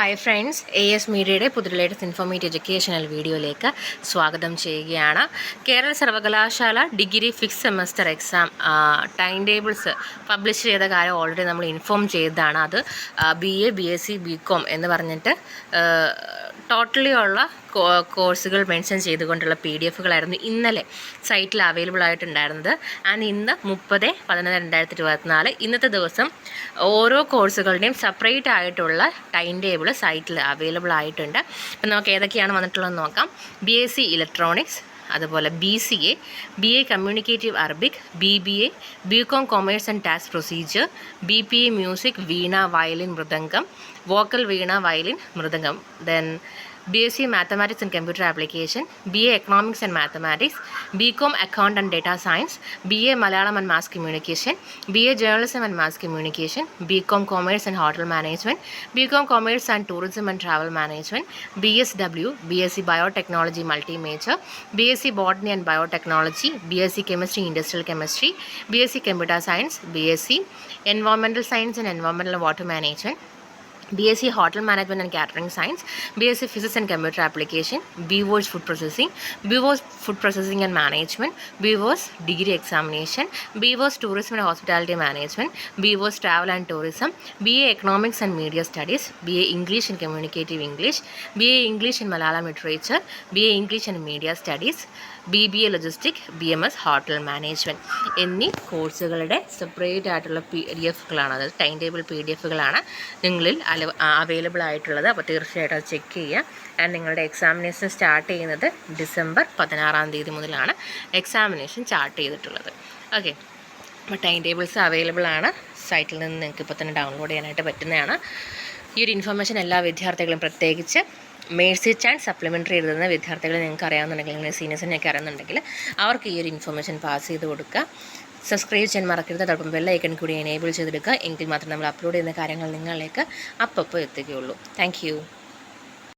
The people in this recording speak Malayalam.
ഹായ് ഫ്രണ്ട്സ്, AS മീഡിയയുടെ പുതിയ ലേറ്റസ്റ്റ് ഇൻഫോർമേറ്റീവ് എഡ്യൂക്കേഷണൽ വീഡിയോയിലേക്ക് സ്വാഗതം ചെയ്യുകയാണ്. കേരള സർവകലാശാല degree fix semester exam time tables publish ചെയ്ത കാര്യം ഓൾറെഡി നമ്മൾ ഇൻഫോം ചെയ്തതാണ്. അത് BA, BSc, BCom എന്ന് പറഞ്ഞിട്ട് ടോട്ടലി ഉള്ള കോഴ്സുകൾ മെൻഷൻ ചെയ്തുകൊണ്ടുള്ള PDF-കളായിരുന്നു ഇന്നലെ സൈറ്റിൽ അവൈലബിൾ ആയിട്ടുണ്ടായിരുന്നത്. ആൻഡ് ഇന്ന് 30/11/2024 ഇന്നത്തെ ദിവസം ഓരോ കോഴ്സുകളുടെയും സെപ്പറേറ്റ് ആയിട്ടുള്ള ടൈം ടേബിൾ സൈറ്റിൽ അവൈലബിൾ ആയിട്ടുണ്ട്. അപ്പം നമുക്ക് ഏതൊക്കെയാണ് വന്നിട്ടുള്ളതെന്ന് നോക്കാം. BSc ഇലക്ട്രോണിക്സ്, അതുപോലെ BCA, BA communicative Arabic, BBA, BCom commerce and tax procedure, BPA music, Veena, violin, mridangam, vocal, Veena, violin, mridangam, then BSc Mathematics and Computer Application, BA Economics and Mathematics, BCom Account and Data Science, BA Malayalam and Mass Communication, BA Journalism and Mass Communication, BCom Commerce and Hotel Management, BCom Commerce and Tourism and Travel Management, BSW, BSc Biotechnology Multi-Major, BSc Botany and Biotechnology, BSc Chemistry Industrial Chemistry, BSc Computer Science, BSc Environmental Science and Environmental Water Management, BSc Hotel Management and Catering Science, BSc Physics and Computer Application, BVOS Food Processing, BVOS Food Processing and Management, BVOS Degree Examination, BVOS Tourism and Hospitality Management, BVOS Travel and Tourism, BA Economics and Media Studies, BA English and Communicative English, BA English and Malayalam Literature, BA English and Media Studies, BBA Logistics, BMS Hotel Management എന്നീ കോഴ്സുകളുടെ സെപ്പറേറ്റ് ആയിട്ടുള്ള PDF-കളാണ്, അതായത് ടൈം ടേബിൾ PDF-കളാണ് നിങ്ങളിൽ അവൈലബിൾ ആയിട്ടുള്ളത്. അപ്പോൾ തീർച്ചയായിട്ടും അത് ചെക്ക് ചെയ്യുക. ആൻഡ് നിങ്ങളുടെ എക്സാമിനേഷൻ സ്റ്റാർട്ട് ചെയ്യുന്നത് December 16 മുതലാണ് എക്സാമിനേഷൻ സ്റ്റാർട്ട് ചെയ്തിട്ടുള്ളത്. ഓക്കെ, അപ്പോൾ ടൈം ടേബിൾസ് അവൈലബിൾ ആണ്. സൈറ്റിൽ നിന്ന് നിങ്ങൾക്ക് ഇപ്പോൾ തന്നെ ഡൗൺലോഡ് ചെയ്യാനായിട്ട് പറ്റുന്നതാണ്. ഈ ഒരു ഇൻഫർമേഷൻ എല്ലാ വിദ്യാർത്ഥികളും, പ്രത്യേകിച്ച് മേഴ്സി ചാൻസ് സപ്ലിമെൻ്ററി എഴുതുന്ന വിദ്യാർത്ഥികളെ നിങ്ങൾക്ക് അറിയാവുന്നുണ്ടെങ്കിൽ, നിങ്ങൾ സീനിയേഴ്സിനെയൊക്കെ അറിയുന്നുണ്ടെങ്കിൽ അവർക്ക് ഈ ഒരു ഇൻഫർമേഷൻ പാസ് ചെയ്ത് കൊടുക്കുക. സബ്സ്ക്രൈബ് ചെയ്യാൻ മറക്കരുത്. അതോടൊപ്പം ബെൽ ഐക്കൺ കൂടി എനേബിൾ ചെയ്തെടുക്കുക. എങ്കിൽ മാത്രം നമ്മൾ അപ്ലോഡ് ചെയ്യുന്ന കാര്യങ്ങൾ നിങ്ങളിലേക്ക് അപ്പോൾ എത്തുകയുള്ളൂ. താങ്ക്